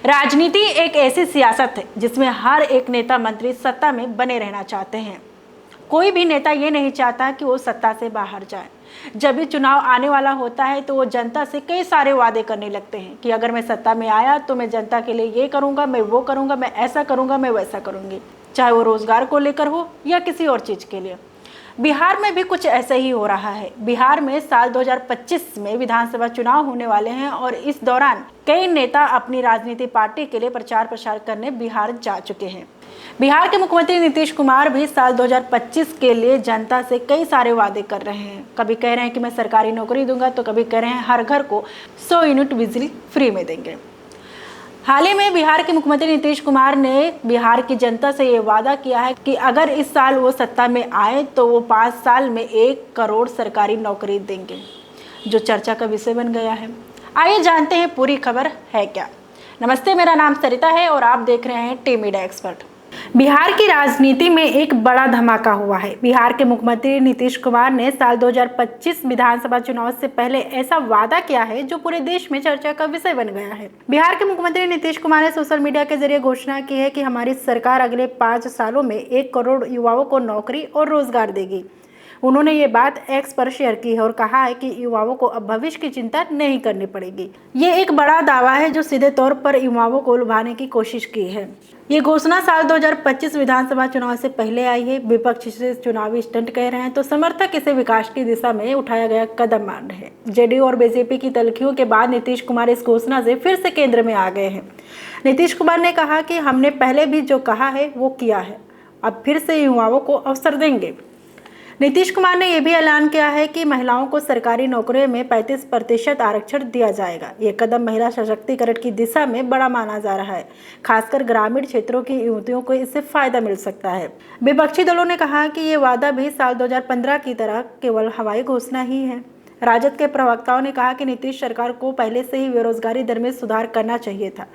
राजनीति एक ऐसी सियासत है जिसमें हर एक नेता मंत्री सत्ता में बने रहना चाहते हैं। कोई भी नेता ये नहीं चाहता कि वो सत्ता से बाहर जाए। जब भी चुनाव आने वाला होता है तो वो जनता से कई सारे वादे करने लगते हैं कि अगर मैं सत्ता में आया तो मैं जनता के लिए ये करूंगा, मैं वो करूंगा, मैं ऐसा करूंगा, मैं वैसा करूंगी, चाहे वो रोजगार को लेकर हो या किसी और चीज के लिए। बिहार में भी कुछ ऐसा ही हो रहा है। बिहार में साल 2025 में विधानसभा चुनाव होने वाले हैं और इस दौरान कई नेता अपनी राजनीतिक पार्टी के लिए प्रचार प्रसार करने बिहार जा चुके हैं। बिहार के मुख्यमंत्री नीतीश कुमार भी साल 2025 के लिए जनता से कई सारे वादे कर रहे हैं। कभी कह रहे हैं कि मैं सरकारी नौकरी दूंगा, तो कभी कह रहे हैं हर घर को 100 यूनिट बिजली फ्री में देंगे। हाल ही में बिहार के मुख्यमंत्री नीतीश कुमार ने बिहार की जनता से ये वादा किया है कि अगर इस साल वो सत्ता में आए तो वो 5 साल में 1 करोड़ सरकारी नौकरी देंगे, जो चर्चा का विषय बन गया है। आइए जानते हैं पूरी खबर है क्या। नमस्ते, मेरा नाम सरिता है और आप देख रहे हैं टीम मीडिया एक्सपर्ट। बिहार की राजनीति में एक बड़ा धमाका हुआ है। बिहार के मुख्यमंत्री नीतीश कुमार ने साल 2025 विधानसभा चुनाव से पहले ऐसा वादा किया है जो पूरे देश में चर्चा का विषय बन गया है। बिहार के मुख्यमंत्री नीतीश कुमार ने सोशल मीडिया के जरिए घोषणा की है कि हमारी सरकार अगले 5 सालों में 1 करोड़ युवाओं को नौकरी और रोजगार देगी। उन्होंने ये बात एक्स पर शेयर की है और कहा है कि युवाओं को अब भविष्य की चिंता नहीं करनी पड़ेगी। ये एक बड़ा दावा है जो सीधे तौर पर युवाओं को लुभाने की कोशिश की है। ये घोषणा साल 2025 विधानसभा चुनाव से पहले आई है। विपक्ष इसे चुनावी स्टंट कह रहे हैं तो समर्थक इसे विकास की दिशा में उठाया गया कदम मान रहे हैं। जेडीयू और बीजेपी की तल्खियों के बाद नीतीश कुमार इस घोषणा से फिर से केंद्र में आ गए हैं। नीतीश कुमार ने कहा कि हमने पहले भी जो कहा है वो किया है, अब फिर से युवाओं को अवसर देंगे। नीतीश कुमार ने यह भी ऐलान किया है कि महिलाओं को सरकारी नौकरियों में 35% आरक्षण दिया जाएगा। ये कदम महिला सशक्तिकरण की दिशा में बड़ा माना जा रहा है। खासकर ग्रामीण क्षेत्रों की युवतियों को इससे फायदा मिल सकता है। विपक्षी दलों ने कहा कि ये वादा भी साल 2015 की तरह केवल हवाई घोषणा ही है। राजद के प्रवक्ताओं ने कहा कि नीतीश सरकार को पहले से ही बेरोजगारी दर में सुधार करना चाहिए था।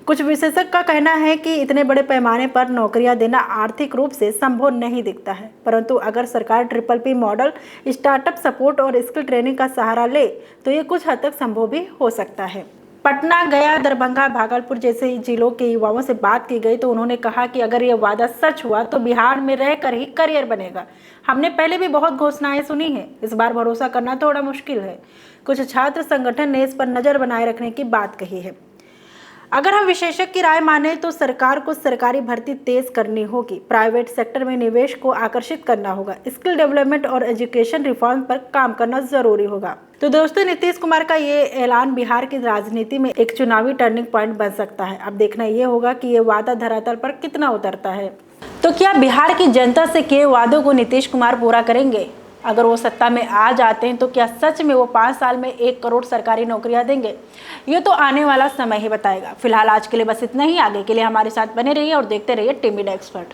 कुछ विशेषज्ञ का कहना है कि इतने बड़े पैमाने पर नौकरियां देना आर्थिक रूप से संभव नहीं दिखता है, परंतु अगर सरकार PPP मॉडल, स्टार्टअप सपोर्ट और स्किल ट्रेनिंग का सहारा ले तो ये कुछ हद तक संभव भी हो सकता है। पटना, गया, दरभंगा, भागलपुर जैसे जिलों के युवाओं से बात की गई तो उन्होंने कहा कि अगर ये वादा सच हुआ तो बिहार में रहकर ही करियर बनेगा। हमने पहले भी बहुत घोषणाएं सुनी हैं, इस बार भरोसा करना थोड़ा मुश्किल है। कुछ छात्र संगठन ने इस पर नजर बनाए रखने की बात कही है। अगर हम विशेषज्ञ की राय माने तो सरकार को सरकारी भर्ती तेज करनी होगी, प्राइवेट सेक्टर में निवेश को आकर्षित करना होगा, स्किल डेवलपमेंट और एजुकेशन रिफॉर्म पर काम करना जरूरी होगा। तो दोस्तों, नीतीश कुमार का ये ऐलान बिहार की राजनीति में एक चुनावी टर्निंग पॉइंट बन सकता है। अब देखना ये होगा कि ये वादा धरातल पर कितना उतरता है। तो क्या बिहार की जनता से किए वादों को नीतीश कुमार पूरा करेंगे? अगर वो सत्ता में आ जाते हैं तो क्या सच में वो 5 साल में 1 करोड़ सरकारी नौकरियां देंगे? ये तो आने वाला समय ही बताएगा। फिलहाल आज के लिए बस इतना ही। आगे के लिए हमारे साथ बने रहिए और देखते रहिए टीम मीडिया एक्सपर्ट।